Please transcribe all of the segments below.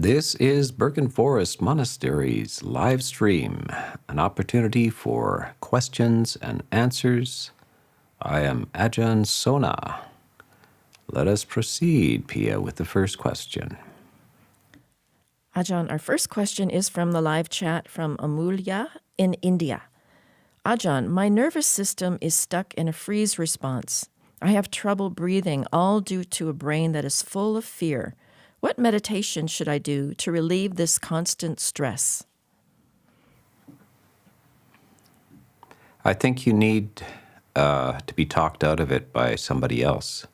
This is Birken Forest Monastery's live stream, an opportunity for questions and answers. I am Ajahn Sona. Let us proceed, Pia, with the first question. Ajahn, our first question is from the live chat from Amulya in India. Ajahn, my nervous system is stuck in a freeze response. I have trouble breathing, all due to a brain that is full of fear. What meditation should I do to relieve this constant stress? I think you need to be talked out of it by somebody else.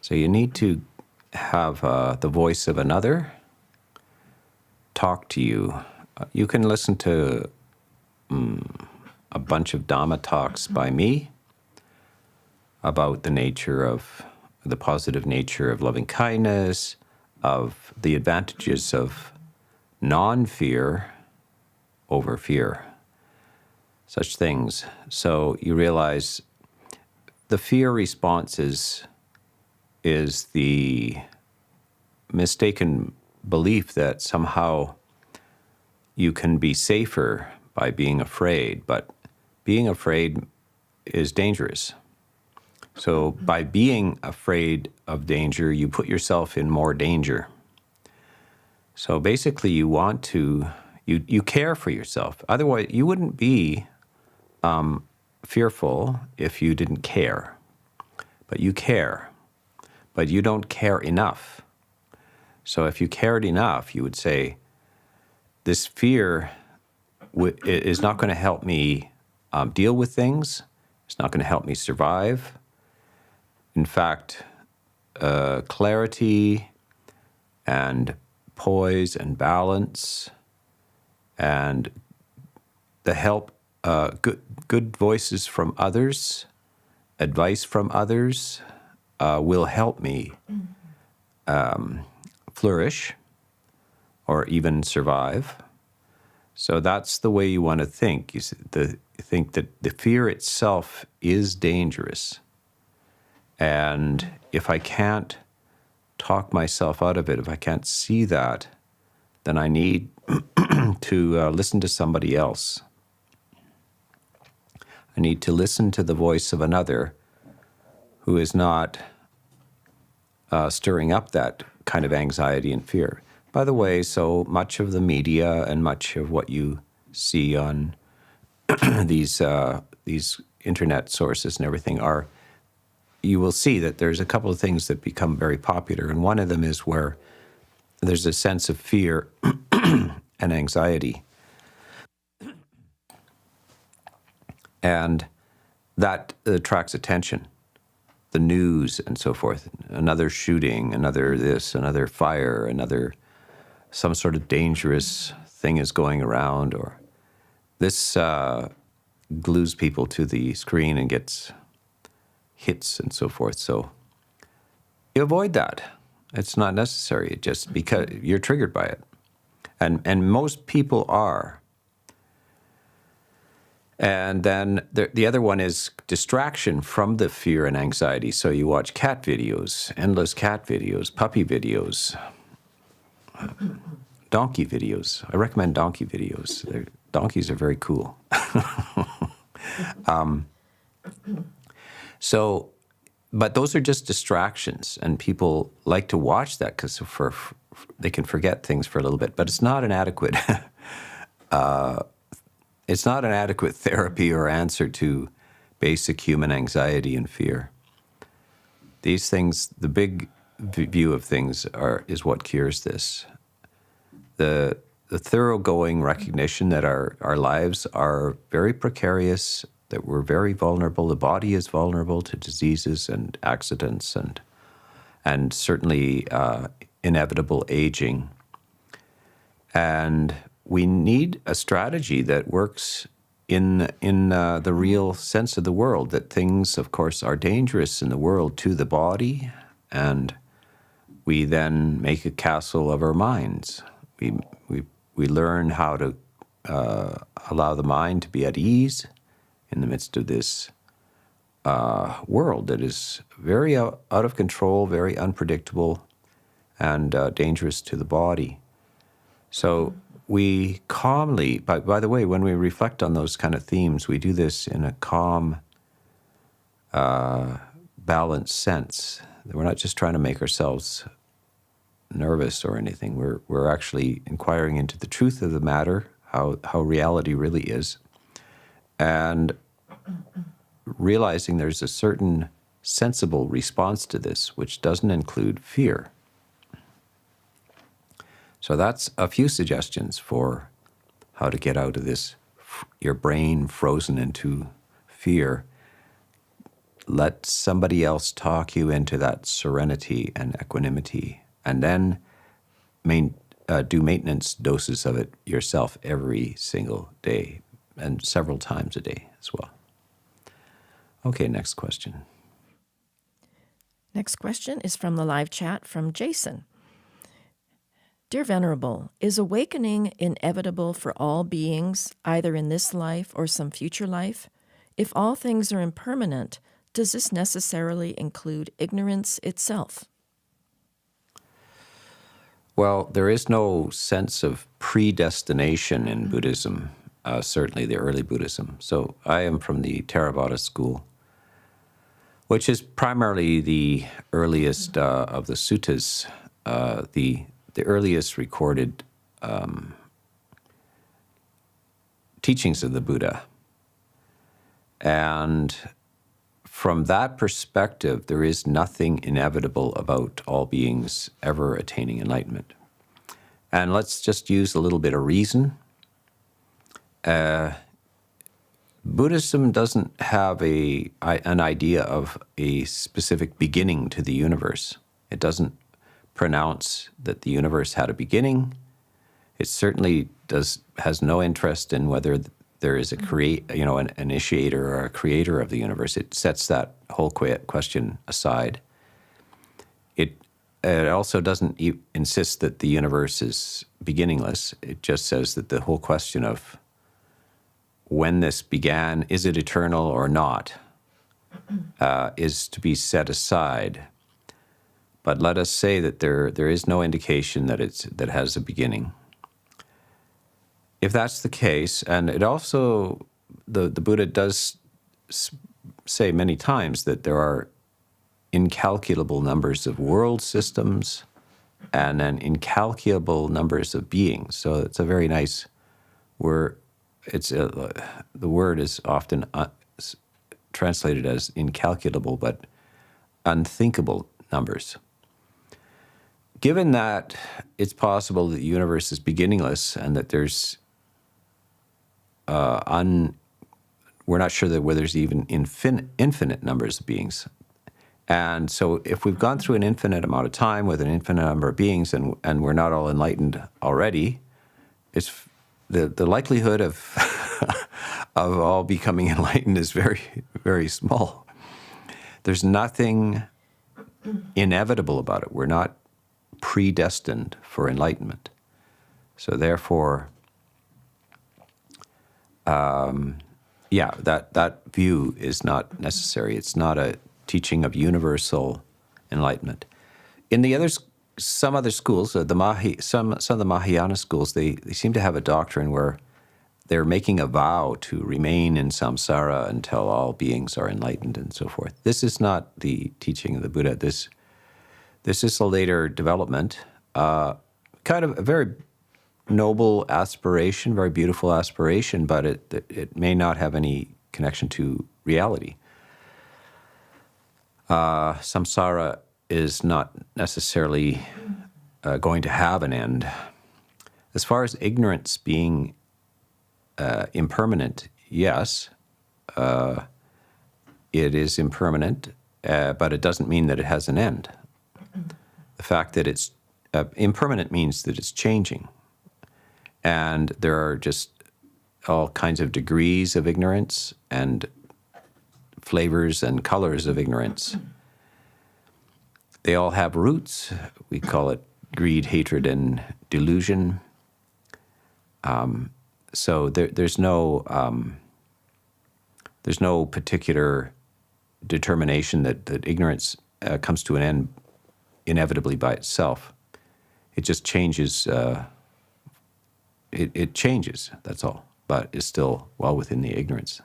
So you need to have the voice of another talk to you. You can listen to a bunch of Dhamma talks by me about the positive nature of loving kindness, of the advantages of non-fear over fear, such things. So you realize the fear response is the mistaken belief that somehow you can be safer by being afraid, but being afraid is dangerous. So by being afraid of danger, you put yourself in more danger. So basically you want to, you care for yourself. Otherwise, you wouldn't be fearful if you didn't care. But you care. But you don't care enough. So if you cared enough, you would say, this fear is not going to help me deal with things. It's not going to help me survive. In fact, clarity and poise and balance and the help, good voices from others, advice from others will help me flourish or even survive. So that's the way you want to think. You think that the fear itself is dangerous. And if I can't talk myself out of it, if I can't see that, then I need to listen to somebody else. I need to listen to the voice of another who is not stirring up that kind of anxiety and fear. By the way, so much of the media and much of what you see on these internet sources and everything are, you will see that there's a couple of things that become very popular, and one of them is where there's a sense of fear and anxiety. And that attracts attention. The news and so forth. Another shooting, another this, another fire, some sort of dangerous thing is going around, or this glues people to the screen and gets hits and so forth. So you avoid that. It's not necessary, just because you're triggered by it. And most people are. And then the other one is distraction from the fear and anxiety. So you watch cat videos, endless cat videos, puppy videos, donkey videos. I recommend donkey videos. Donkeys are very cool. So, but those are just distractions, and people like to watch that because they can forget things for a little bit. But it's not an adequate. It's not an adequate therapy or answer to basic human anxiety and fear. These things, the big view of things, is what cures this. The thoroughgoing recognition that our lives are very precarious, that we're very vulnerable. The body is vulnerable to diseases and accidents and certainly inevitable aging. And we need a strategy that works in the real sense of the world, that things, of course, are dangerous in the world to the body, and we then make a castle of our minds. We learn how to allow the mind to be at ease in the midst of this world that is very out of control, very unpredictable, and dangerous to the body. So we calmly, by the way, when we reflect on those kind of themes, we do this in a calm, balanced sense. We're not just trying to make ourselves nervous or anything. We're actually inquiring into the truth of the matter, how reality really is, and realizing there's a certain sensible response to this, which doesn't include fear. So that's a few suggestions for how to get out of this, your brain frozen into fear. Let somebody else talk you into that serenity and equanimity, and then do maintenance doses of it yourself every single day, and several times a day as well. Okay, next question. Next question is from the live chat from Jason. Dear Venerable, is awakening inevitable for all beings, either in this life or some future life? If all things are impermanent, does this necessarily include ignorance itself? Well, there is no sense of predestination in Buddhism, certainly the early Buddhism. So I am from the Theravada school, which is primarily the earliest of the suttas, the earliest recorded teachings of the Buddha. And from that perspective, there is nothing inevitable about all beings ever attaining enlightenment. And let's just use a little bit of reason. Buddhism doesn't have an idea of a specific beginning to the universe. It doesn't pronounce that the universe had a beginning. It certainly has no interest in whether there is an initiator or a creator of the universe. It sets that whole question aside. It also doesn't insist that the universe is beginningless. It just says that the whole question of when this began, is it eternal or not, is to be set aside. But let us say that there is no indication that that has a beginning. If that's the case, and it also, the Buddha does say many times that there are incalculable numbers of world systems and then incalculable numbers of beings. So it's a very nice word. The word is often translated as incalculable, but unthinkable numbers. Given that it's possible that the universe is beginningless and that there's we're not sure that whether there's even infinite numbers of beings. And so if we've gone through an infinite amount of time with an infinite number of beings and we're not all enlightened already, it's the likelihood of of all becoming enlightened is very, very small. There's nothing inevitable about it. We're not predestined for enlightenment. So therefore, that view is not necessary. It's not a teaching of universal enlightenment. In some other schools, some of the Mahayana schools, they seem to have a doctrine where they're making a vow to remain in samsara until all beings are enlightened and so forth. This is not the teaching of the Buddha. This is a later development, kind of a very noble aspiration, very beautiful aspiration, but it may not have any connection to reality. Samsara is not necessarily going to have an end. As far as ignorance being impermanent, yes, it is impermanent, but it doesn't mean that it has an end. The fact that it's impermanent means that it's changing. And there are just all kinds of degrees of ignorance and flavors and colors of ignorance. They all have roots. We call it greed, hatred, and delusion. So there's no particular determination that ignorance comes to an end inevitably by itself. It just changes it changes, that's all, but is still well within the ignorance.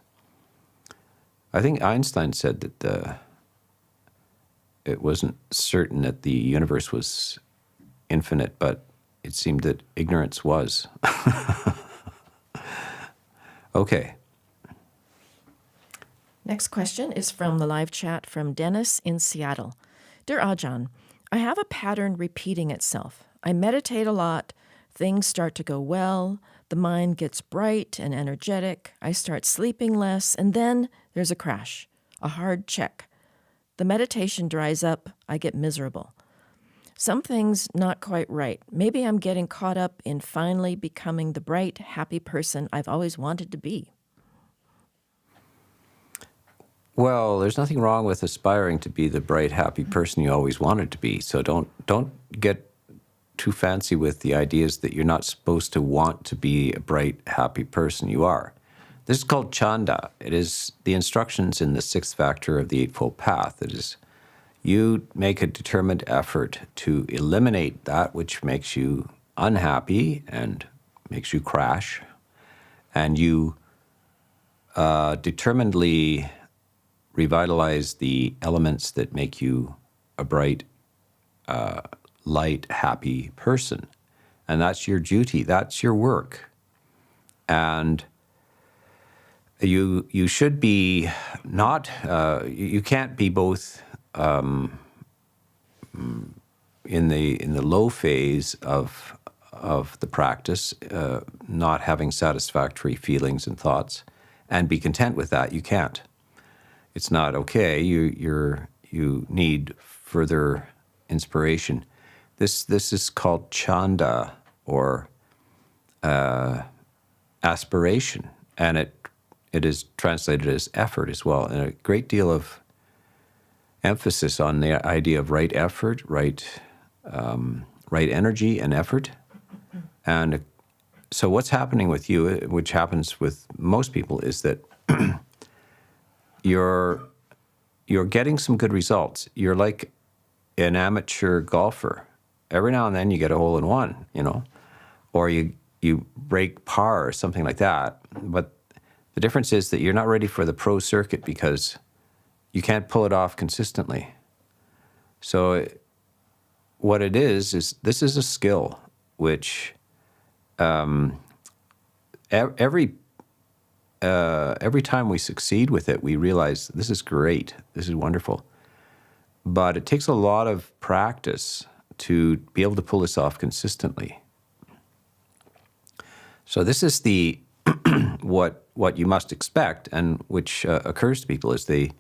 I think Einstein said that it wasn't certain that the universe was infinite, but it seemed that ignorance was. Okay. Next question is from the live chat from Dennis in Seattle. Dear Ajahn, I have a pattern repeating itself. I meditate a lot, things start to go well, the mind gets bright and energetic, I start sleeping less, and then there's a crash, a hard check. The meditation dries up, I get miserable. Something's not quite right. Maybe I'm getting caught up in finally becoming the bright, happy person I've always wanted to be. Well, there's nothing wrong with aspiring to be the bright, happy person you always wanted to be. So don't get too fancy with the ideas that you're not supposed to want to be a bright, happy person. You are. This is called chanda. It is the instructions in the sixth factor of the Eightfold Path. It is you make a determined effort to eliminate that which makes you unhappy and makes you crash, and you determinedly revitalize the elements that make you a bright, light, happy person. And that's your duty, that's your work. And you should be not, you can't be both in the low phase of the practice, not having satisfactory feelings and thoughts, and be content with that. You can't. It's not okay. You need further inspiration. This is called chanda, or aspiration, and it is translated as effort as well, and a great deal of emphasis on the idea of right effort, right energy and effort. And so what's happening with you, which happens with most people, is that you're getting some good results. You're like an amateur golfer. Every now and then you get a hole in one, or you break par or something like that. But the difference is that you're not ready for the pro circuit because you can't pull it off consistently. So what it is this is a skill which every time we succeed with it, we realize this is great, this is wonderful. But it takes a lot of practice to be able to pull this off consistently. So this is the what you must expect, and which occurs to people is they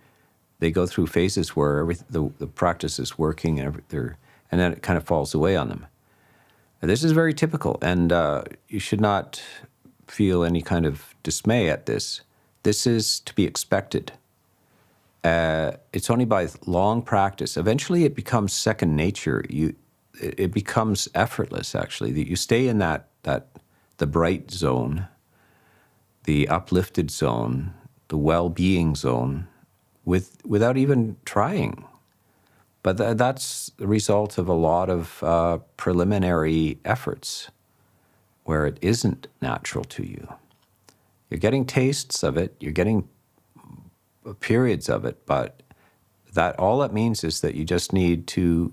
go through phases where the practice is working, and then it kind of falls away on them. This is very typical, and you should not feel any kind of dismay at this. This is to be expected. It's only by long practice. Eventually it becomes second nature. It becomes effortless, actually. That you stay in that the bright zone, the uplifted zone, the well-being zone, without even trying. But that's the result of a lot of preliminary efforts where it isn't natural to you. You're getting tastes of it, you're getting periods of it, but all that means is that you just need to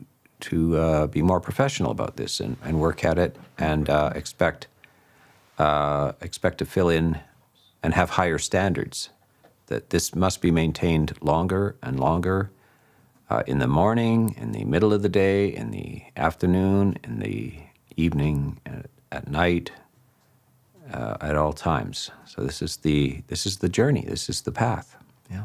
be more professional about this and work at it, and expect to fill in and have higher standards. That this must be maintained longer and longer, in the morning, in the middle of the day, in the afternoon, in the evening, at night, at all times. So this is the journey. This is the path. Yeah.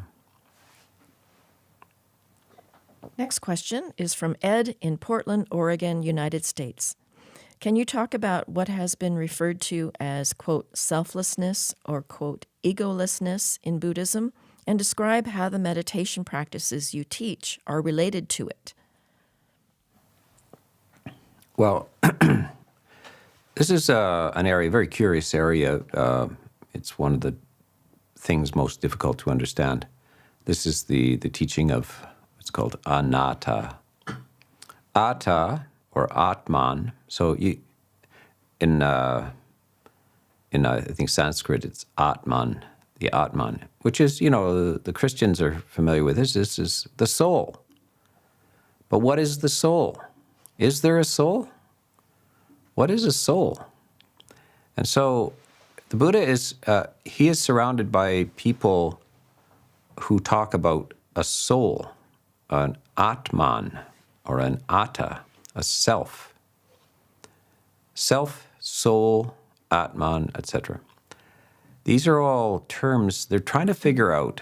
Next question is from Ed in Portland, Oregon, United States. Can you talk about what has been referred to as, quote, selflessness or, quote, egolessness in Buddhism, and describe how the meditation practices you teach are related to it? Well, this is an area, a very curious area. It's one of the things most difficult to understand. This is the teaching of what's called anatta. Atta, or Atman. So in in I think Sanskrit it's Atman, the Atman, which is, the Christians are familiar with this. This is the soul. But what is the soul? Is there a soul? What is a soul? And so the Buddha he is surrounded by people who talk about a soul, an Atman, or an Atta, a self. Self, soul, Atman, etc. These are all terms they're trying to figure out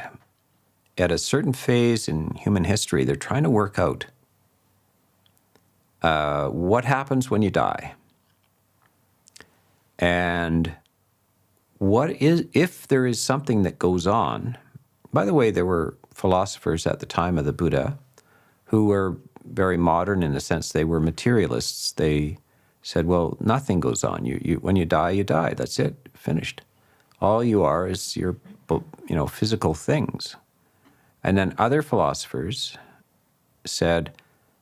at a certain phase in human history. They're trying to work out what happens when you die. And if there is something that goes on. By the way, there were philosophers at the time of the Buddha who were very modern in the sense they were materialists. They said, well, nothing goes on. When you die, you die. That's it, finished. All you are is your physical things. And then other philosophers said,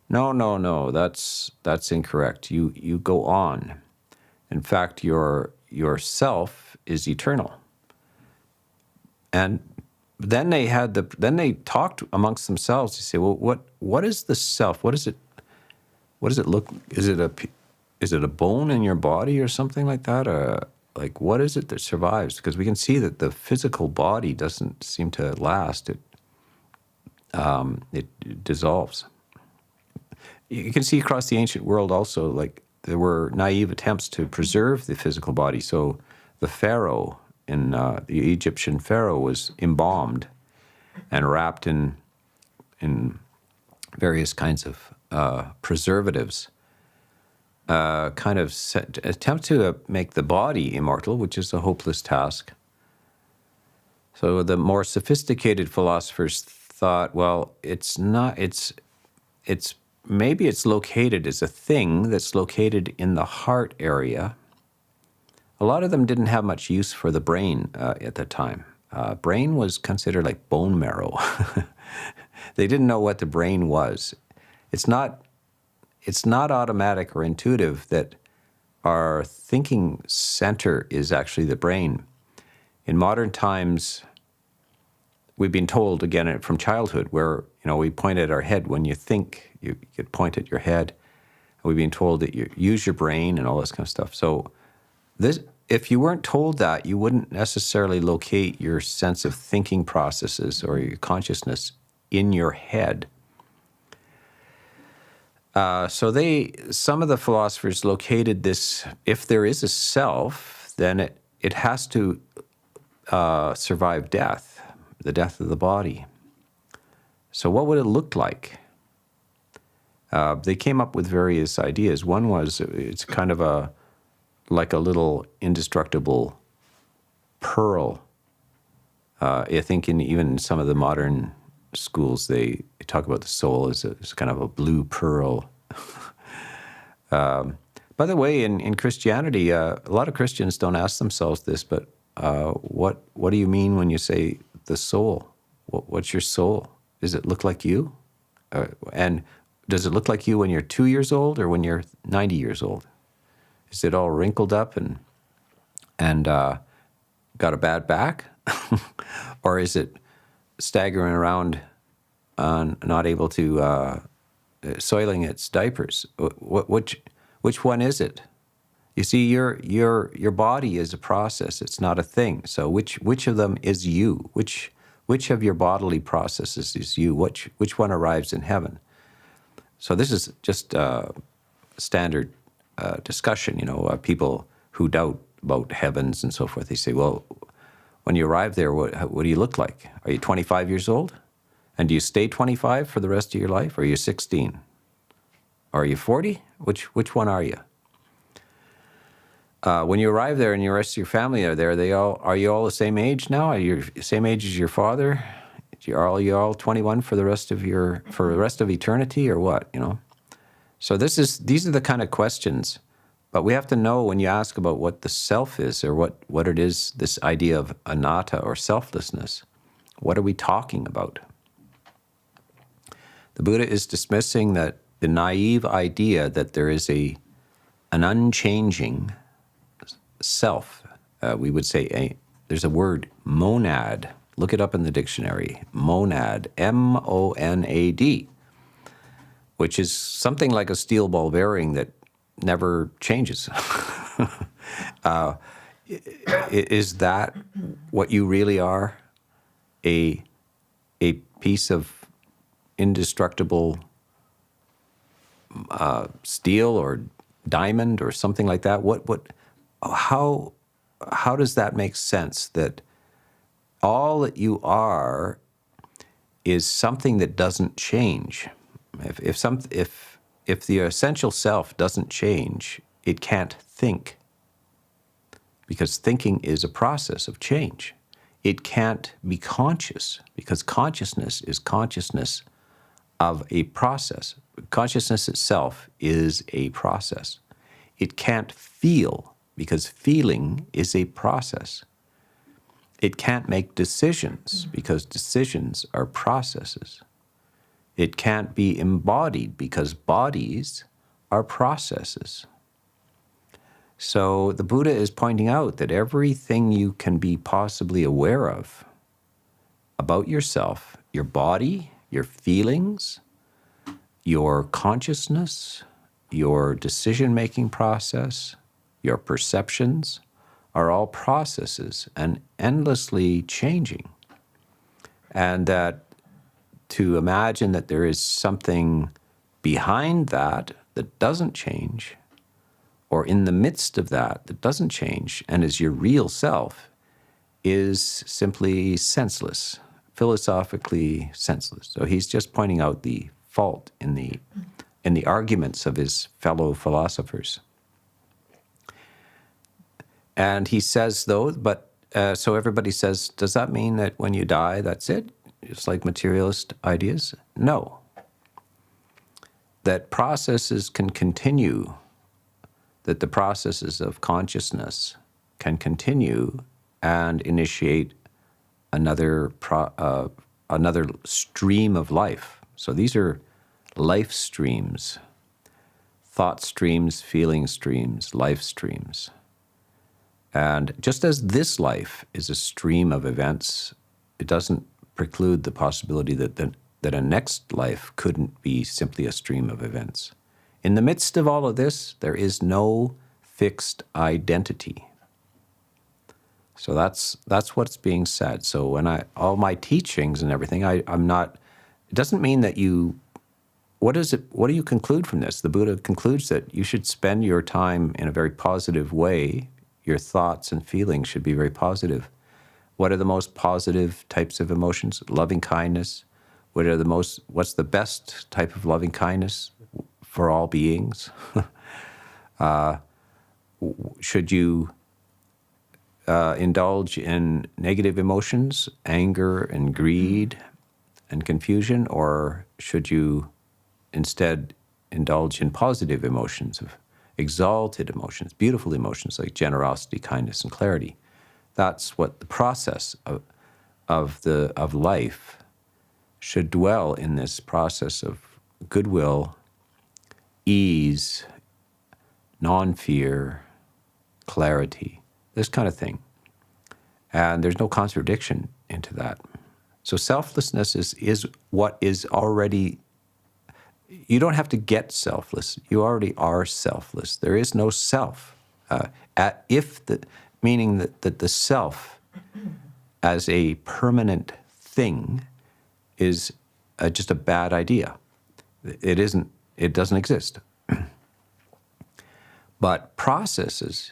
no, that's incorrect. You go on. In fact, your self is eternal. And then they talked amongst themselves to say, well, what is the self? What does it look? Is it a bone in your body or something like that? Like, what is it that survives? Because we can see that the physical body doesn't seem to last. It dissolves. You can see across the ancient world also, like, there were naive attempts to preserve the physical body. So the pharaoh, the Egyptian pharaoh, was embalmed and wrapped in various kinds of preservatives, attempt to make the body immortal, which is a hopeless task. So the more sophisticated philosophers thought, well, maybe it's located as a thing that's located in the heart area. A lot of them didn't have much use for the brain at that time. Brain was considered like bone marrow. They didn't know what the brain was. It's not automatic or intuitive that our thinking center is actually the brain. In modern times, we've been told, again, from childhood, where we point at our head. When you think, you could point at your head. We've been told that you use your brain and all this kind of stuff. So if you weren't told that, you wouldn't necessarily locate your sense of thinking processes or your consciousness in your head. So some of the philosophers located this. If there is a self, then it has to survive death, the death of the body. So what would it look like? They came up with various ideas. One was it's kind of like a little indestructible pearl. I think even in some of the modern schools, they talk about the soul as kind of a blue pearl. By the way, in Christianity, a lot of Christians don't ask themselves this, but what do you mean when you say the soul? What's your soul? Does it look like you? And does it look like you when you're 2 years old or when you're 90 years old? Is it all wrinkled up and got a bad back? Or is it staggering around, not able to, soiling its diapers? Which one is it? You see, your body is a process. It's not a thing. So which of them is you? Which of your bodily processes is you? Which one arrives in heaven? So this is just standard discussion. People who doubt about heavens and so forth. They say, well, when you arrive there, what do you look like? Are you 25 years old? And do you stay 25 for the rest of your life? Or are you 16? Or are you 40? Which one are you? When you arrive there and the rest of your family are there, are you all the same age now? Are you the same age as your father? Are you all 21 for the rest of eternity, or what? So these are the kind of questions. But we have to know, when you ask about what the self is, or what it is, this idea of anatta or selflessness, what are we talking about? The Buddha is dismissing the naive idea that there is an unchanging self, we would say there's a word, monad. Look it up in the dictionary. Monad, M-O-N-A-D, which is something like a steel ball bearing that never changes. Is that what you really are? A piece of indestructible steel or diamond or something like that? How does that make sense, that all that you are is something that doesn't change? If the essential self doesn't change, it can't think, because thinking is a process of change. It can't be conscious, because consciousness is consciousness of a process. Consciousness itself is a process. It can't feel, because feeling is a process. It can't make decisions, because decisions are processes. It can't be embodied, because bodies are processes. So the Buddha is pointing out that everything you can be possibly aware of about yourself, your body, your feelings, your consciousness, your decision-making process, your perceptions, are all processes and endlessly changing. And that to imagine that there is something behind that that doesn't change, or in the midst of that that doesn't change and is your real self, is simply senseless, philosophically senseless. So he's just pointing out the fault in the arguments of his fellow philosophers. And he says, though, so everybody says, does that mean that when you die, that's it? It's like materialist ideas? No. That processes can continue, that the processes of consciousness can continue and initiate another stream of life. So these are life streams, thought streams, feeling streams, life streams. And just as this life is a stream of events, it doesn't preclude the possibility that a next life couldn't be simply a stream of events. In the midst of all of this, there is no fixed identity. So that's what's being said. So when all my teachings and everything, I'm not, it doesn't mean that what do you conclude from this? The Buddha concludes that you should spend your time in a very positive way. Your thoughts and feelings should be very positive. What are the most positive types of emotions? Loving kindness. What's the best type of loving kindness for all beings? Should you indulge in negative emotions, anger and greed and confusion, or should you instead indulge in positive emotions, of exalted emotions, beautiful emotions like generosity, kindness, and clarity? That's what the process of life should dwell in, this process of goodwill, ease, non-fear, clarity, this kind of thing. And there's no contradiction into that. So selflessness is what is already, you don't have to get selfless. You already are selfless. There is no self. Meaning that the self as a permanent thing is just a bad idea. It doesn't exist. But processes,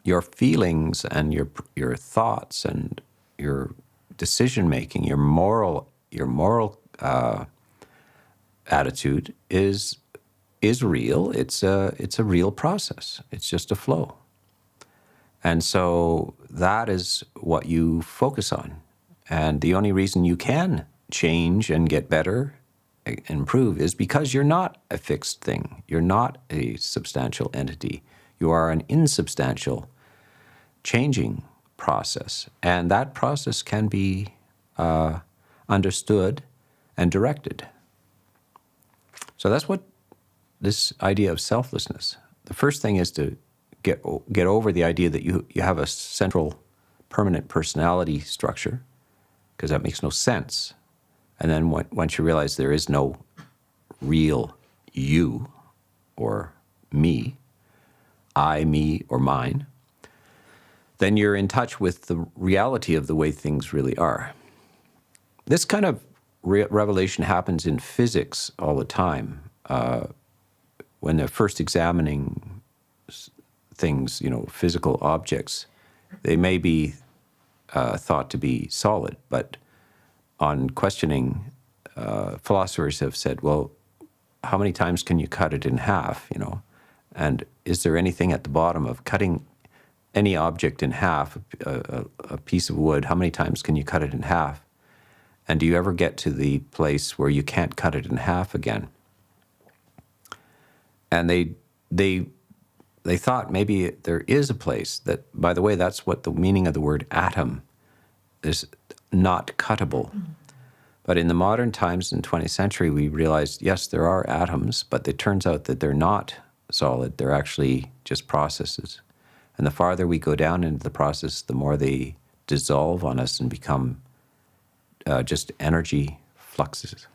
your feelings and your thoughts and your decision making, your moral attitude is real. It's a real process. It's just a flow. And so that is what you focus on. And the only reason you can change and get better, improve, is because you're not a fixed thing. You're not a substantial entity. You are an insubstantial changing process. And that process can be understood and directed. So that's what this idea of selflessness. The first thing is to get over the idea that you have a central permanent personality structure, because that makes no sense. And then once you realize there is no real you or me, I, me, or mine, then you're in touch with the reality of the way things really are. This kind of revelation happens in physics all the time. When they're first examining things, physical objects, they may be thought to be solid, but on questioning, philosophers have said, well, how many times can you cut it in half, And is there anything at the bottom of cutting any object in half, a piece of wood, how many times can you cut it in half? And do you ever get to the place where you can't cut it in half again? And they thought maybe there is a place that, by the way, that's what the meaning of the word atom is, not cuttable. But in the modern times, in the 20th century, we realized, yes, there are atoms, but it turns out that they're not solid. They're actually just processes. And the farther we go down into the process, the more they dissolve on us and become just energy fluxes.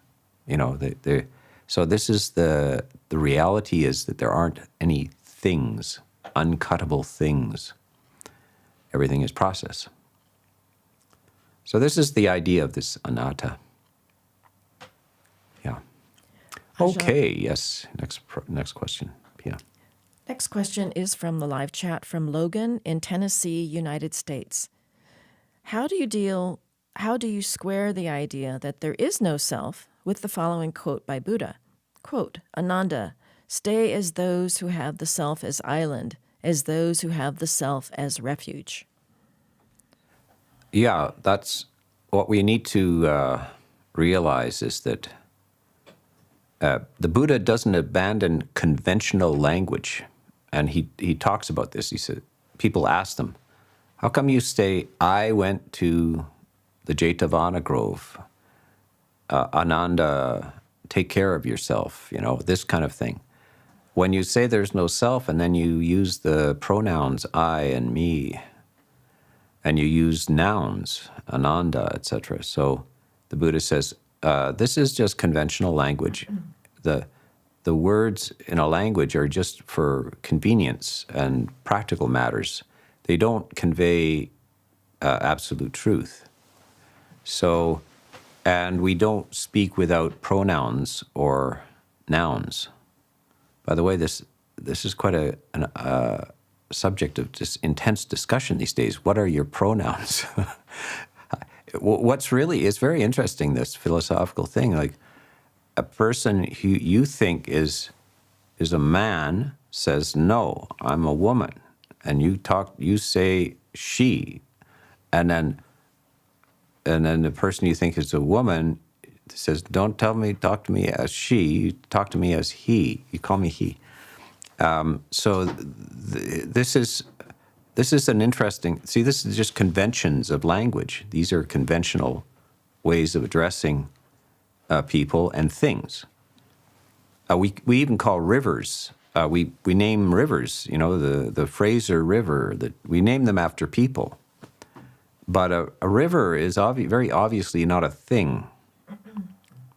So this is the reality is that there aren't any things, uncuttable things. Everything is process. So this is the idea of this anatta. Yeah. Okay, yes. Next question. Yeah. Next question is from the live chat from Logan in Tennessee, United States. How do you square the idea that there is no self with the following quote by Buddha? Quote, Ananda, stay as those who have the self as island, as those who have the self as refuge. Yeah, that's what we need to realize is that the Buddha doesn't abandon conventional language. And he talks about this. He said, people ask them, how come you say, I went to the Jetavana Grove, Ananda, take care of yourself, this kind of thing. When you say there's no self and then you use the pronouns I and me, and you use nouns, Ananda, etc. So the Buddha says, this is just conventional language. The words in a language are just for convenience and practical matters. They don't convey absolute truth. So, and we don't speak without pronouns or nouns. By the way, this is quite a subject of just intense discussion these days. What are your pronouns? It's very interesting, this philosophical thing. Like, a person who you think is a man says, no, I'm a woman. And you say she. And then the person you think is a woman says, don't talk to me as she, you talk to me as he, you call me he. So this is an interesting, this is just conventions of language. These are conventional ways of addressing people and things. We even call rivers, we name rivers, the Fraser River, we name them after people. But a river is very obviously not a thing.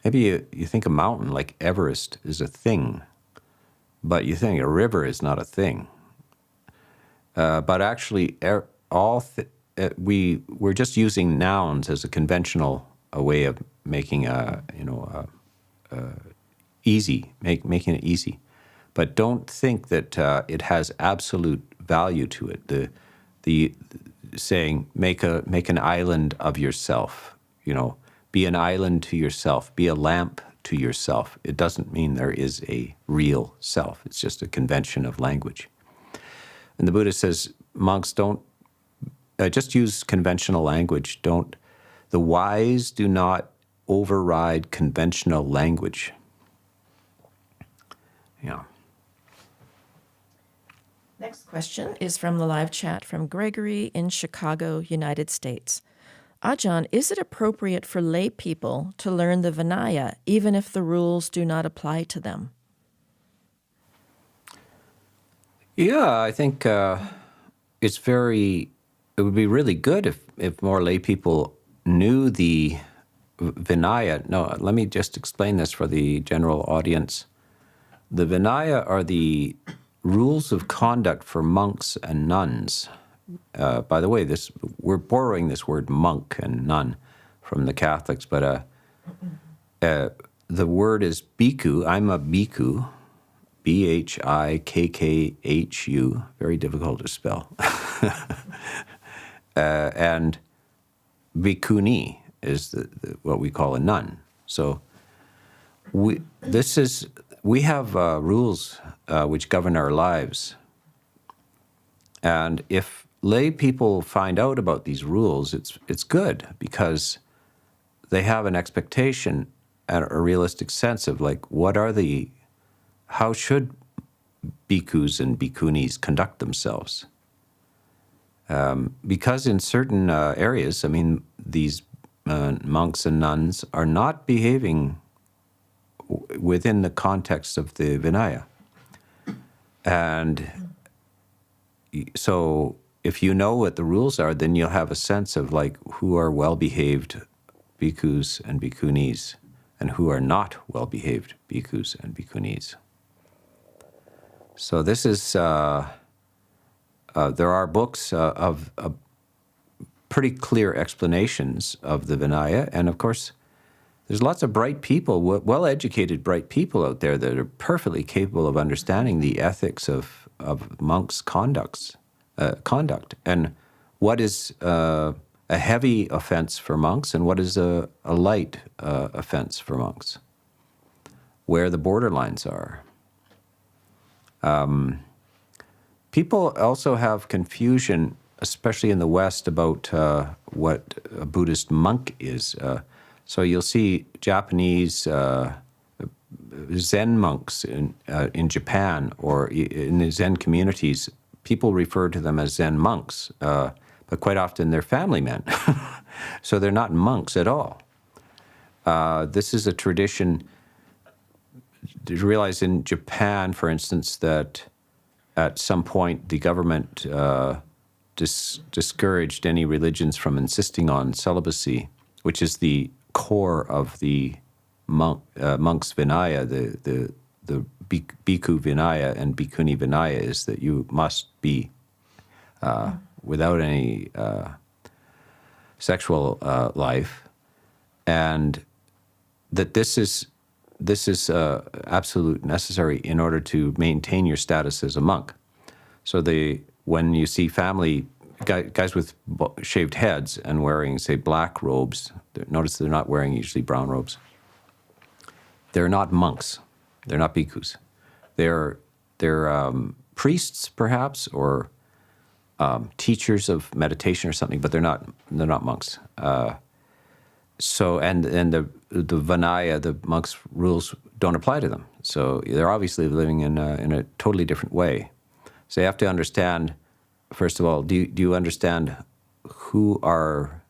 Maybe you think a mountain like Everest is a thing, but you think a river is not a thing. But actually, we're just using nouns as a conventional way of making easy, making it easy. But don't think that it has absolute value to it. The saying, make an island of yourself, be an island to yourself, be a lamp to yourself. It doesn't mean there is a real self. It's just a convention of language. And the Buddha says, monks, don't just use conventional language. The wise do not override conventional language. Yeah. Next question is from the live chat from Gregory in Chicago, United States. Ajahn, is it appropriate for lay people to learn the Vinaya even if the rules do not apply to them? Yeah, I think it would be really good if more lay people knew the Vinaya. No, let me just explain this for the general audience. The Vinaya are the rules of conduct for monks and nuns. By the way, we're borrowing this word monk and nun from the Catholics, but the word is bhikkhu. I'm a bhikkhu, Bhikkhu, very difficult to spell. And bhikkhuni is what we call a nun. So we have rules which govern our lives. And if lay people find out about these rules, it's good, because they have an expectation and a realistic sense of, like, how should bhikkhus and bhikkhunis conduct themselves? Because in certain areas, I mean, these monks and nuns are not behaving within the context of the Vinaya. And so if you know what the rules are, then you'll have a sense of, like, who are well-behaved bhikkhus and bhikkhunis and who are not well-behaved bhikkhus and bhikkhunis. So this is, there are books of pretty clear explanations of the Vinaya, and of course, there's lots of bright people, well-educated bright people out there that are perfectly capable of understanding the ethics of monks' conduct, and what is a heavy offense for monks and what is a light offense for monks, where the borderlines are. People also have confusion, especially in the West, about what a Buddhist monk is. So you'll see Japanese Zen monks in Japan or in the Zen communities. People refer to them as Zen monks, but quite often they're family men. So they're not monks at all. This is a tradition. Did you realize in Japan, for instance, that at some point the government discouraged any religions from insisting on celibacy, which is the core of the monk's Vinaya, the Bhikkhu Vinaya and Bhikkhuni Vinaya, is that you must be without any sexual life, and that this is absolute necessary in order to maintain your status as a monk. So when you see family guys with shaved heads and wearing, say, black robes, notice they're not wearing usually brown robes. They're not monks. They're not bhikkhus. They're priests, perhaps, or teachers of meditation or something, but they're not monks. So the Vinaya, the monks' rules, don't apply to them. So they're obviously living in a totally different way. So you have to understand, first of all, do you understand who are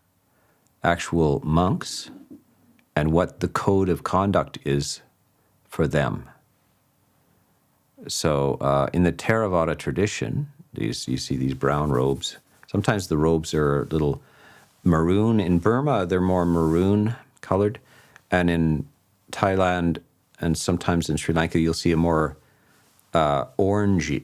actual monks and what the code of conduct is for them? So in the Theravada tradition, you see these brown robes. Sometimes the robes are a little maroon. In Burma, they're more maroon colored. And in Thailand and sometimes in Sri Lanka, you'll see a more orange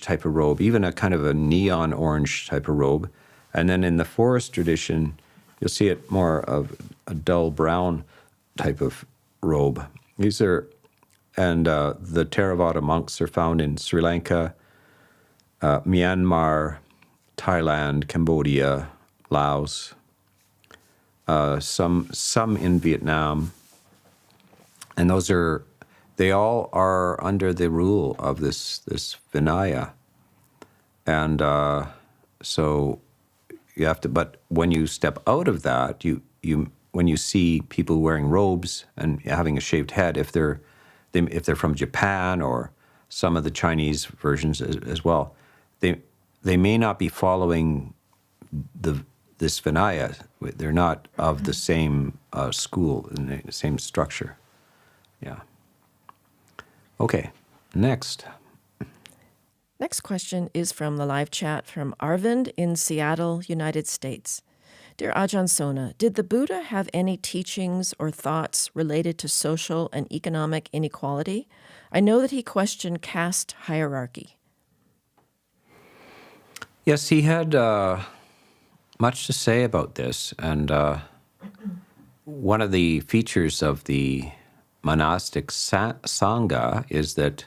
type of robe, even a kind of a neon orange type of robe. And then in the forest tradition, you'll see it more of a dull brown type of robe. The Theravada monks are found in Sri Lanka, Myanmar, Thailand, Cambodia, Laos, some in Vietnam, and they all are under the rule of this Vinaya, and so you have to. But when you step out of that, when you see people wearing robes and having a shaved head, if they're from Japan or some of the Chinese versions as well, they may not be following this Vinaya. They're not of the same school and the same structure. Yeah. Okay, next. Next question is from the live chat from Arvind in Seattle, United States. Dear Ajahn Sona, did the Buddha have any teachings or thoughts related to social and economic inequality? I know that he questioned caste hierarchy. Yes, he had much to say about this, and one of the features of the monastic sangha is that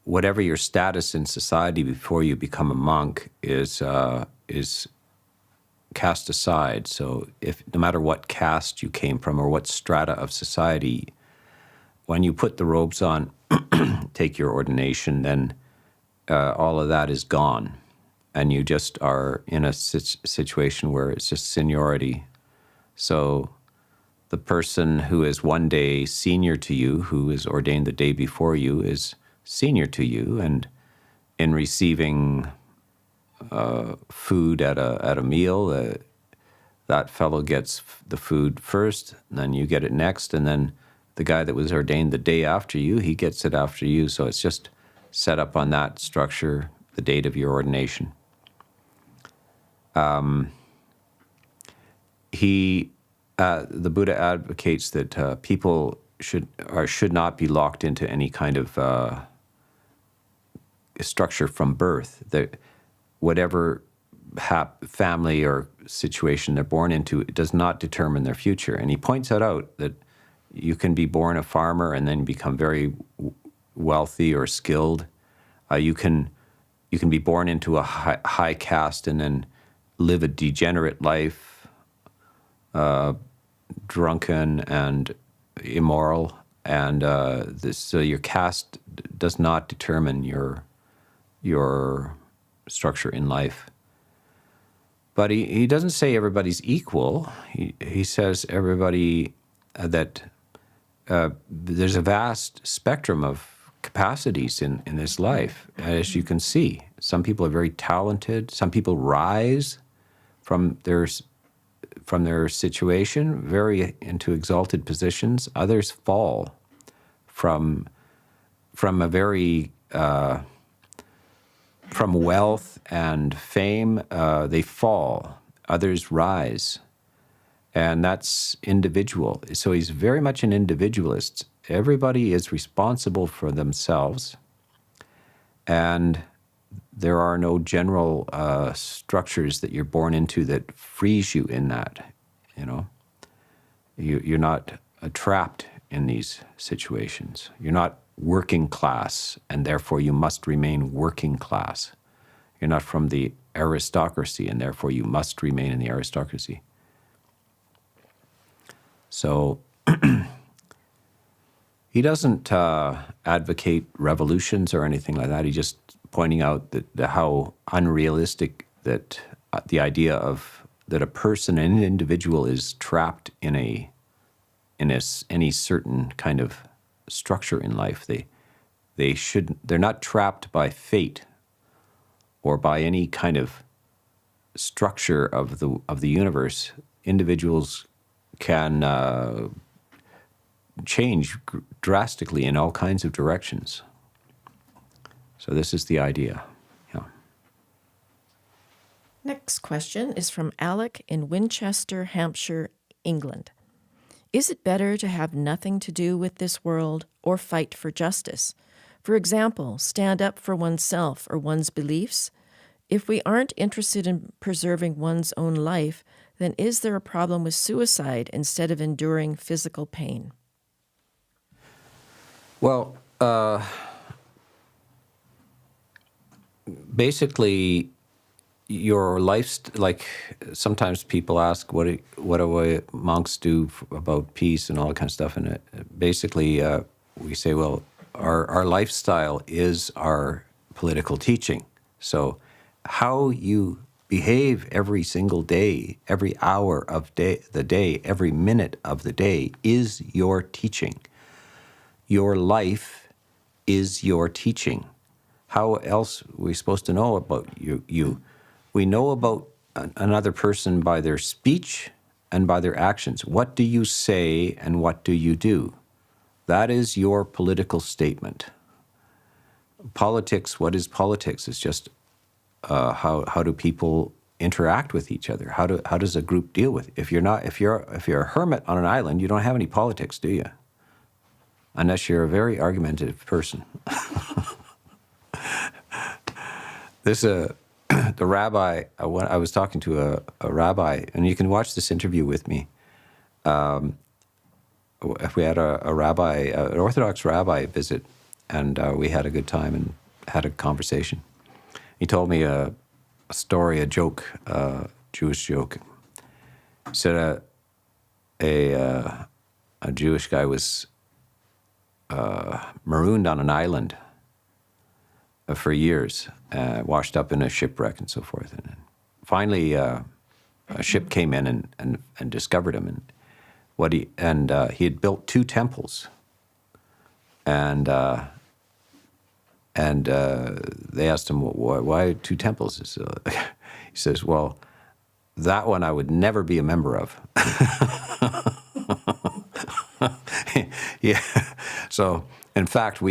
whatever your status in society before you become a monk is cast aside. So if no matter what caste you came from or what strata of society, when you put the robes on, take your ordination, then all of that is gone. And you just are in a situation where it's just seniority. So the person who is one day senior to you, who is ordained the day before you, is senior to you. And in receiving food at a meal, that fellow gets the food first, and then you get it next, and then the guy that was ordained the day after you, he gets it after you. So it's just set up on that structure, the date of your ordination. The Buddha advocates that people should not be locked into any kind of structure from birth. That whatever family or situation they're born into, it does not determine their future. And he points out that you can be born a farmer and then become very wealthy or skilled. You can be born into a high caste and then live a degenerate life, drunken and immoral, and so your caste does not determine your structure in life. But he doesn't say everybody's equal. He says everybody that there's a vast spectrum of capacities in this life, as you can see. Some people are very talented. Some people rise from their situation very into exalted positions. Others fall from a very from wealth and fame. They fall. Others rise, and that's individual. So he's very much an individualist. Everybody is responsible for themselves, and there are no general structures that you're born into that frees you in that. You're not trapped in these situations. You're not working class, and therefore you must remain working class. You're not from the aristocracy, and therefore you must remain in the aristocracy. So he doesn't advocate revolutions or anything like that. He's just pointing out that how unrealistic that the idea of that a person, an individual, is trapped in any certain kind of structure in life. They're not trapped by fate or by any kind of structure of the universe. Individuals can change drastically in all kinds of directions. So this is the idea. Yeah. Next question is from Alec in Winchester, Hampshire, England. Is it better to have nothing to do with this world or fight for justice? For example, stand up for oneself or one's beliefs? If we aren't interested in preserving one's own life, then is there a problem with suicide instead of enduring physical pain? Well, basically, your life, like sometimes people ask, what do monks do about peace and all that kind of stuff? And basically, we say, well, our lifestyle is our political teaching. So how you behave every single day, every hour of the day, every minute of the day is your teaching. Your life is your teaching. How else are we supposed to know about you? We know about another person by their speech and by their actions. What do you say and what do you do? That is your political statement. Politics, what is politics? It's just how do people interact with each other? How does a group deal with it? If you're a hermit on an island, you don't have any politics, do you? Unless you're a very argumentative person. The rabbi, I was talking to a rabbi, and you can watch this interview with me. If we had a rabbi, an Orthodox rabbi visit, and we had a good time and had a conversation. He told me a story, a joke, a Jewish joke. He said a Jewish guy was marooned on an island for years, washed up in a shipwreck and so forth. And finally, a ship came in and discovered him. And he had built 2 temples. And they asked him, why 2 temples? He says, well, that one I would never be a member of. Yeah. So, in fact,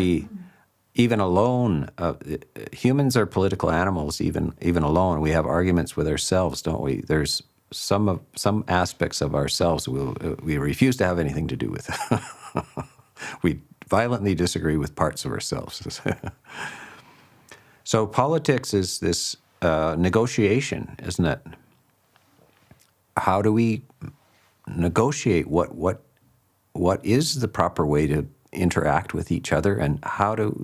even alone, humans are political animals. Even alone, we have arguments with ourselves, don't we? There's some aspects of ourselves we refuse to have anything to do with. We violently disagree with parts of ourselves. So politics is this negotiation, isn't it? How do we negotiate what is the proper way to interact with each other, and how do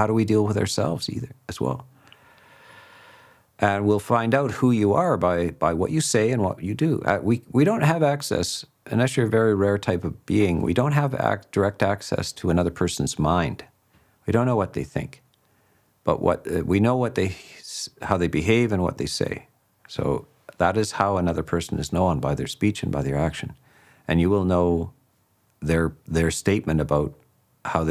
we deal with ourselves either as well? And we'll find out who you are by what you say and what you do. We don't have access, unless you're a very rare type of being, we don't have direct access to another person's mind. We don't know what they think. But we know how they behave and what they say. So that is how another person is known, by their speech and by their action. And you will know their statement about how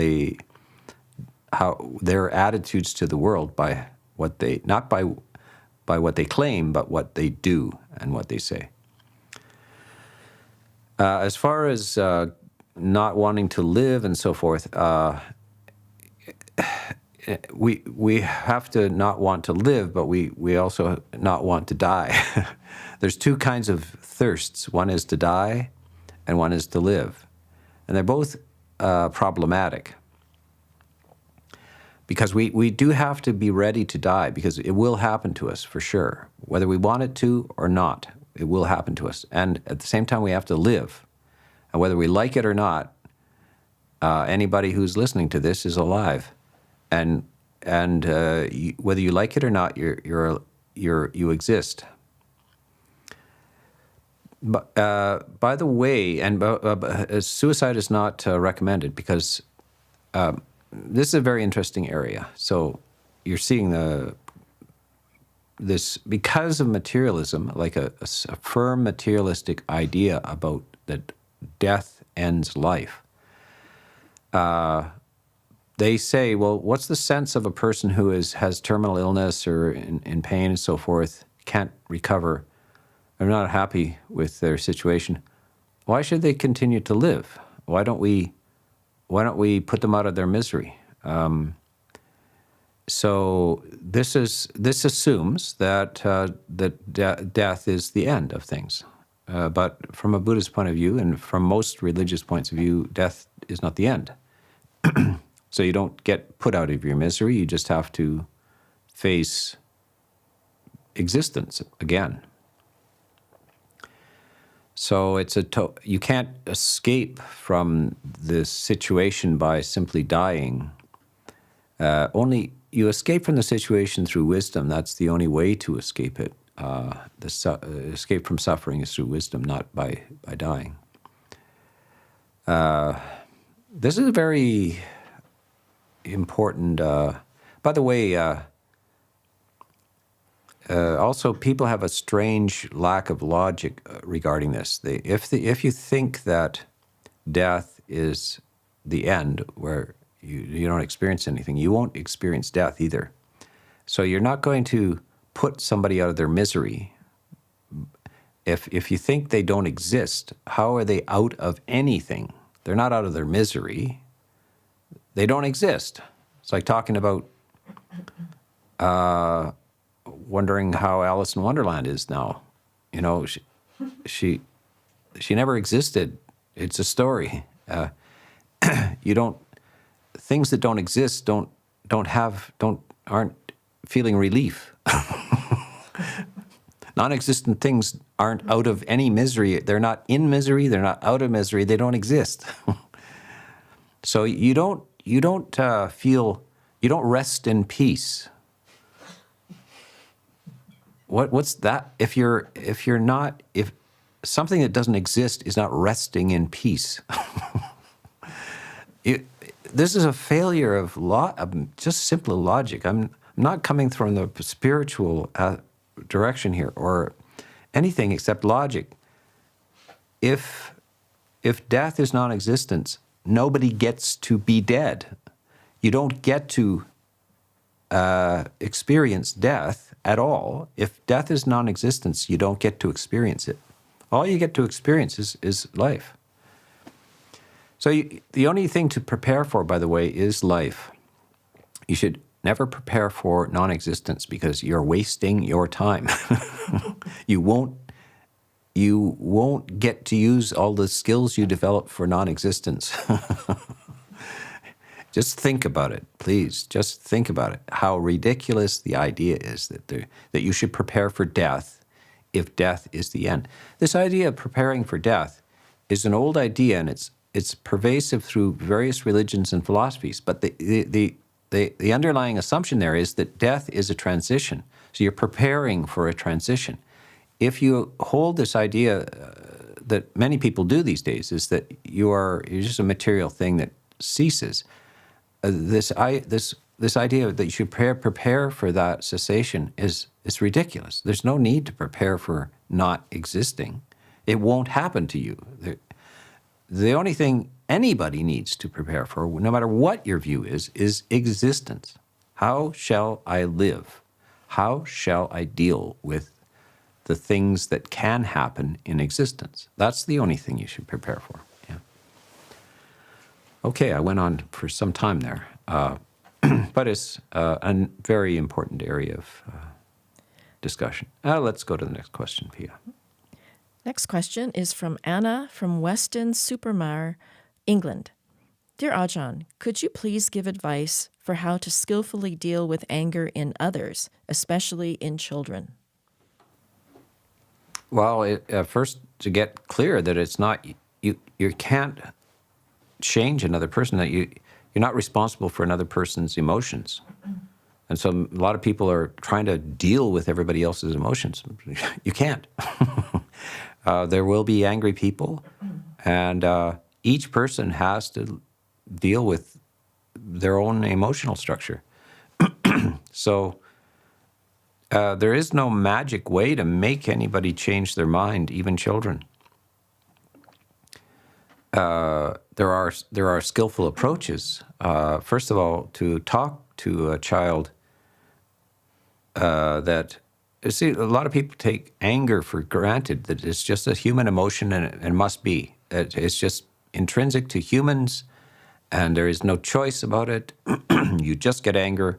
their attitudes to the world by what they, not by what they claim, but what they do and what they say. As far as not wanting to live and so forth, we have to not want to live, but we also not want to die. There's 2 kinds of thirsts. One is to die, and one is to live. And they're both problematic. Because we do have to be ready to die, because it will happen to us for sure. Whether we want it to or not, it will happen to us. And at the same time, we have to live. And whether we like it or not, anybody who's listening to this is alive. And whether you like it or not, you exist. But by the way, suicide is not recommended, because this is a very interesting area. So you're seeing this because of materialism, like a firm materialistic idea about that death ends life. They say, well, what's the sense of a person who has terminal illness or in pain and so forth, can't recover, are not happy with their situation? Why should they continue to live? Why don't we put them out of their misery? So this assumes that death is the end of things. But from a Buddhist point of view, and from most religious points of view, death is not the end. So you don't get put out of your misery. You just have to face existence again. So you can't escape from this situation by simply dying. Only you escape from the situation through wisdom. That's the only way to escape it. Escape from suffering is through wisdom, not by dying. This is a very important. By the way, also people have a strange lack of logic regarding this. If you think that death is the end, where you don't experience anything, you won't experience death either. So you're not going to put somebody out of their misery. If you think they don't exist, how are they out of anything? They're not out of their misery. They don't exist. It's like talking about wondering how Alice in Wonderland is now. You know, she never existed. It's a story. You don't, things that don't exist aren't feeling relief. Non-existent things aren't out of any misery. They're not in misery. They're not out of misery. They don't exist. So you don't rest in peace. What's that? If something that doesn't exist is not resting in peace. This is a failure of just simple logic. I'm not coming from the spiritual direction here or anything except logic. If death is non-existence, nobody gets to be dead. You don't get to experience death at all. If death is non-existence, you don't get to experience it. All you get to experience is life. So the only thing to prepare for, by the way, is life. You should never prepare for non-existence because you're wasting your time. You won't get to use all the skills you develop for non-existence. Just think about it, please. Just think about it. How ridiculous the idea is that you should prepare for death if death is the end. This idea of preparing for death is an old idea, and it's pervasive through various religions and philosophies. But the underlying assumption there is that death is a transition. So you're preparing for a transition. If you hold this idea that many people do these days, is that you're just a material thing that ceases. This idea that you should prepare for that cessation is ridiculous. There's no need to prepare for not existing. It won't happen to you. The only thing anybody needs to prepare for, no matter what your view is existence. How shall I live? How shall I deal with the things that can happen in existence? That's the only thing you should prepare for. Yeah. Okay, I went on for some time there, but it's a very important area of discussion. Let's go to the next question, Pia. Next question is from Anna from Weston-super-Mare, England. Dear Ajahn, could you please give advice for how to skillfully deal with anger in others, especially in children? Well, first to get clear that it's not, you can't change another person, that you're not responsible for another person's emotions. And so a lot of people are trying to deal with everybody else's emotions. You can't. There will be angry people, and each person has to deal with their own emotional structure. So there is no magic way to make anybody change their mind, even children. There are skillful approaches. First of all, to talk to a child that, see, a lot of people take anger for granted, that it's just a human emotion and it must be. It's just intrinsic to humans, and there is no choice about it. You just get angry,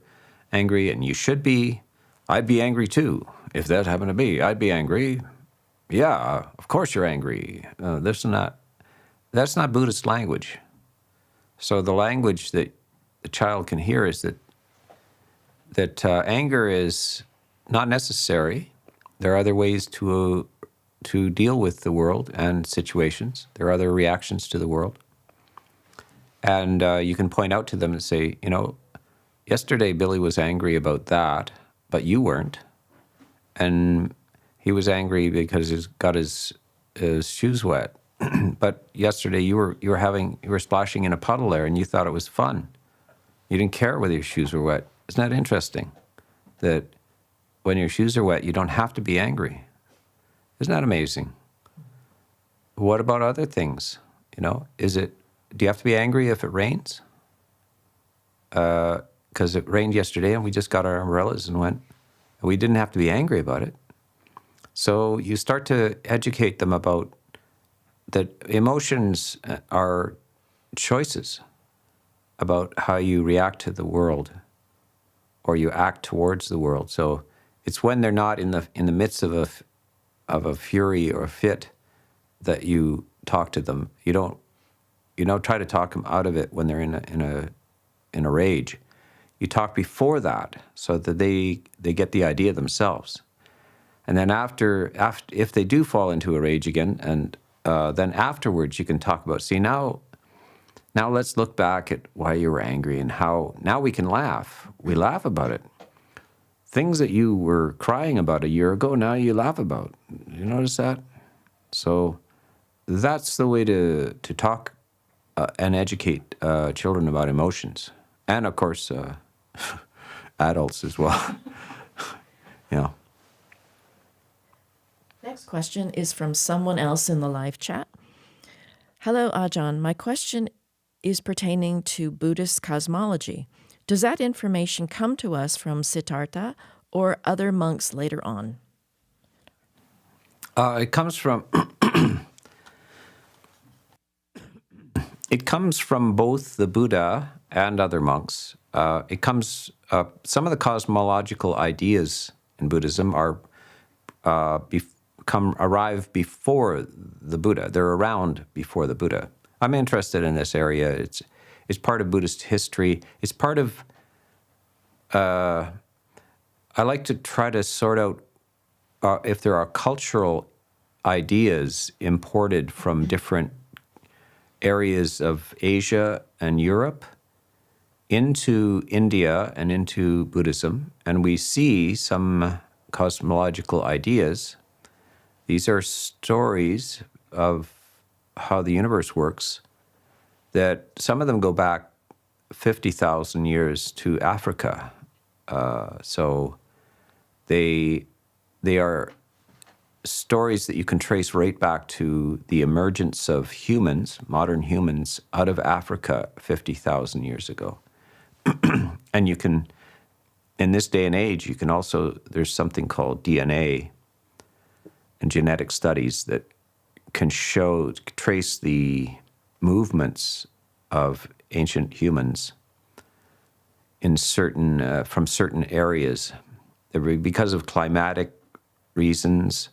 and you should be. I'd be angry too. If that happened to be, I'd be angry. Yeah, of course you're angry. That's not Buddhist language. So the language that the child can hear is that anger is not necessary. There are other ways to deal with the world and situations. There are other reactions to the world. And you can point out to them and say, yesterday Billy was angry about that, but you weren't. And he was angry because he got his shoes wet. But yesterday you were splashing in a puddle there, and you thought it was fun. You didn't care whether your shoes were wet. Isn't that interesting? That when your shoes are wet, you don't have to be angry. Isn't that amazing? What about other things? Do you have to be angry if it rains? Because it rained yesterday and we just got our umbrellas and went. We didn't have to be angry about it. So you start to educate them about that emotions are choices about how you react to the world or you act towards the world. So it's when they're not in the midst of a fury or a fit that you talk to them. You don't try to talk them out of it when they're in a rage. You talk before that so that they get the idea themselves. And then after if they do fall into a rage again, and then afterwards you can talk about, see, now let's look back at why you were angry and how now we can laugh. We laugh about it. Things that you were crying about a year ago, now you laugh about. You notice that? So that's the way to talk and educate children about emotions. And of course, adults as well. Yeah. Next question is from someone else in the live chat. Hello, Ajahn. My question is pertaining to Buddhist cosmology. Does that information come to us from Siddhartha or other monks later on? It comes from both the Buddha and other monks. Some of the cosmological ideas in Buddhism arrive before the Buddha. They're around before the Buddha. I'm interested in this area. It's part of Buddhist history. It's part of. I like to try to sort out if there are cultural ideas imported from different areas of Asia and Europe into India and into Buddhism, and we see some cosmological ideas. These are stories of how the universe works, that some of them go back 50,000 years to Africa. So they are stories that you can trace right back to the emergence of humans, modern humans, out of Africa 50,000 years ago. And you can, in this day and age, you can also, there's something called DNA and genetic studies that can trace the movements of ancient humans in from certain areas. Because of climatic reasons,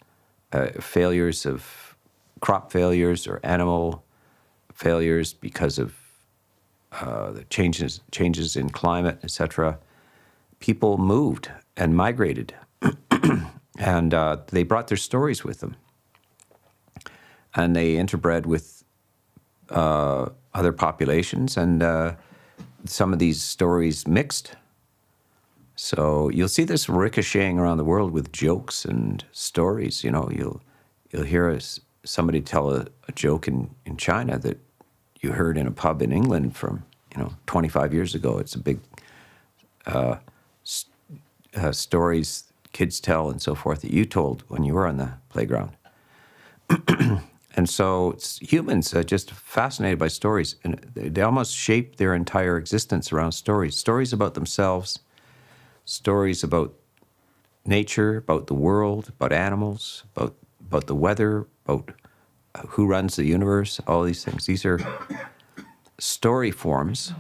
failures of crop failures or animal failures because of the changes in climate, etc., people moved and migrated, and they brought their stories with them, and they interbred with other populations, and some of these stories mixed. So you'll see this ricocheting around the world with jokes and stories. You know, you'll hear somebody tell a joke in China that you heard in a pub in England from 25 years ago. It's a big stories kids tell and so forth that you told when you were on the playground. And so humans are just fascinated by stories, and they almost shape their entire existence around stories. Stories about themselves, stories about nature, about the world, about animals, about the weather, about who runs the universe, all these things. These are story forms.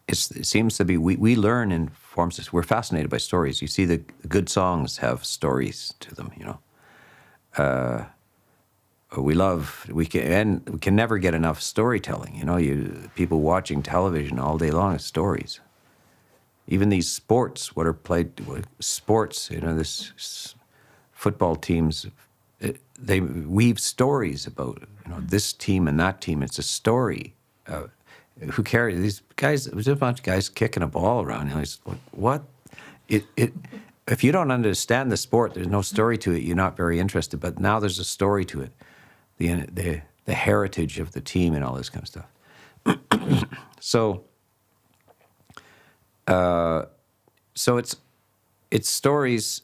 It seems to be, we learn in forms, we're fascinated by stories. You see the good songs have stories to them, we can never get enough storytelling. People watching television all day long is stories. Even these sports, what are played, sports, this football teams, they weave stories about, this team and that team. It's a story. Who cares? These guys, there's a bunch of guys kicking a ball around. It's like, what? If you don't understand the sport, there's no story to it. You're not very interested. But now there's a story to it. The heritage of the team and all this kind of stuff. So it's stories,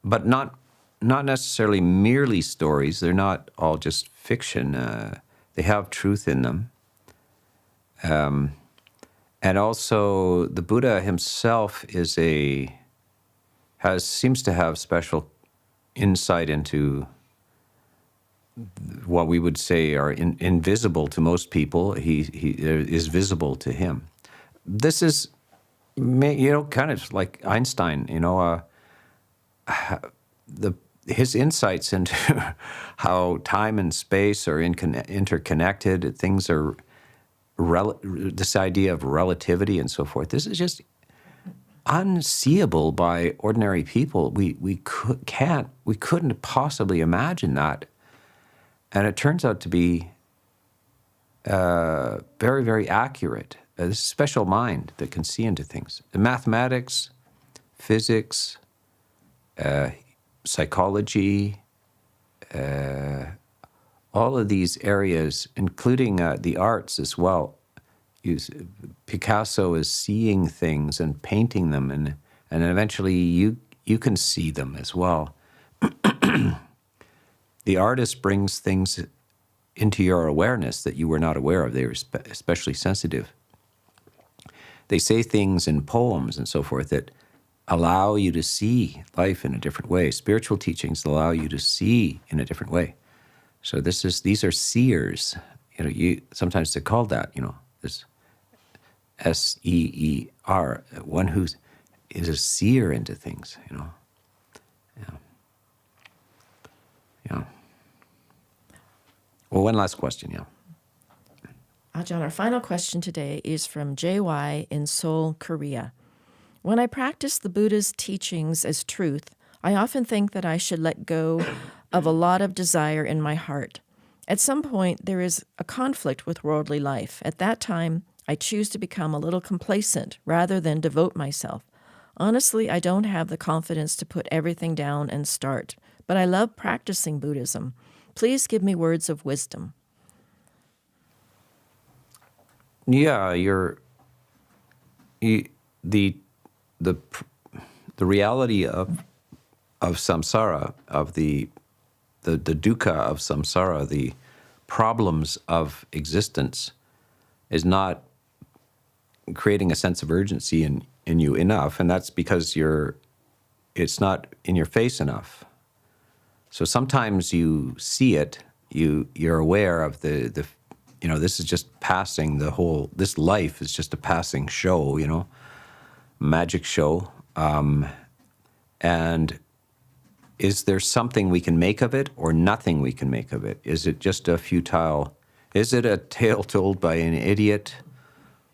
but not necessarily merely stories. They're not all just fiction. They have truth in them. And also the Buddha himself seems to have special insight into what we would say are invisible to most people. He is visible to him. This is, Kind of like Einstein, his insights into how time and space are interconnected, things are, this idea of relativity and so forth, this is just unseeable by ordinary people. We couldn't possibly imagine that. And it turns out to be very, very accurate. This special mind that can see into things. The mathematics, physics, psychology, all of these areas, including the arts as well. Picasso is seeing things and painting them, and eventually you can see them as well. The artist brings things into your awareness that you were not aware of. They were especially sensitive. They say things in poems and so forth that allow you to see life in a different way. Spiritual teachings allow you to see in a different way. So these are seers. Sometimes they're called that. This S-E-E-R, one who is a seer into things. Yeah. Well, one last question. Yeah. Ajahn, our final question today is from JY in Seoul, Korea. When I practice the Buddha's teachings as truth, I often think that I should let go of a lot of desire in my heart. At some point, there is a conflict with worldly life. At that time, I choose to become a little complacent rather than devote myself. Honestly, I don't have the confidence to put everything down and start, but I love practicing Buddhism. Please give me words of wisdom. Yeah, the reality of samsara, of the dukkha of samsara, the problems of existence, is not creating a sense of urgency in you enough, and that's because it's not in your face enough. So sometimes you see it, you're aware of the this is just passing, this life is just a passing show, magic show. And is there something we can make of it or nothing we can make of it? Is it just is it a tale told by an idiot,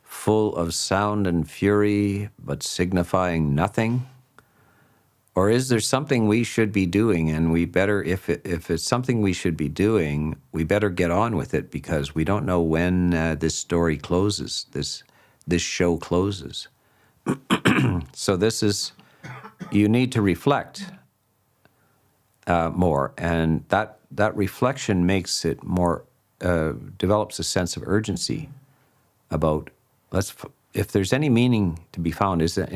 full of sound and fury, but signifying nothing? Or is there something we should be doing, and we better, if it's something we should be doing, we better get on with it, because we don't know when this story closes, this show closes. So you need to reflect more, and that reflection makes it more, develops a sense of urgency about, if there's any meaning to be found, is there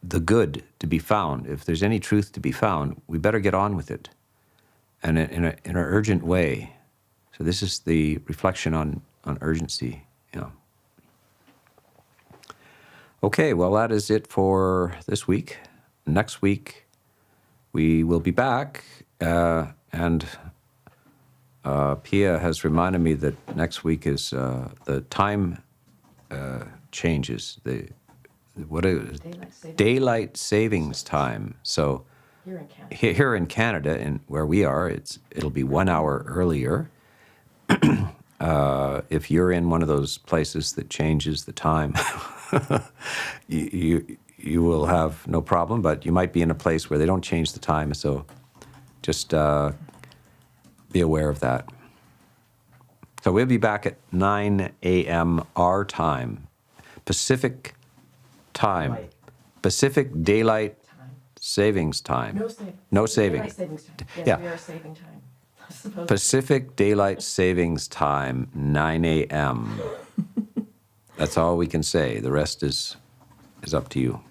the good to be found, if there's any truth to be found, we better get on with it, and in an urgent way. So this is the reflection on urgency. Okay, well, that is it for this week. Next week we will be back, and Pia has reminded me that next week is the time changes. Daylight savings time. So here in Canada, where we are, it'll be 1 hour earlier. If you're in one of those places that changes the time, you will have no problem. But you might be in a place where they don't change the time. So just be aware of that. So we'll be back at 9 a.m. our time, Pacific time. Pacific Daylight Savings Time. No saving. Daylight savings time. Yes, Yeah. we are saving time. Pacific Daylight Savings Time, 9 a.m. That's all we can say. The rest is up to you.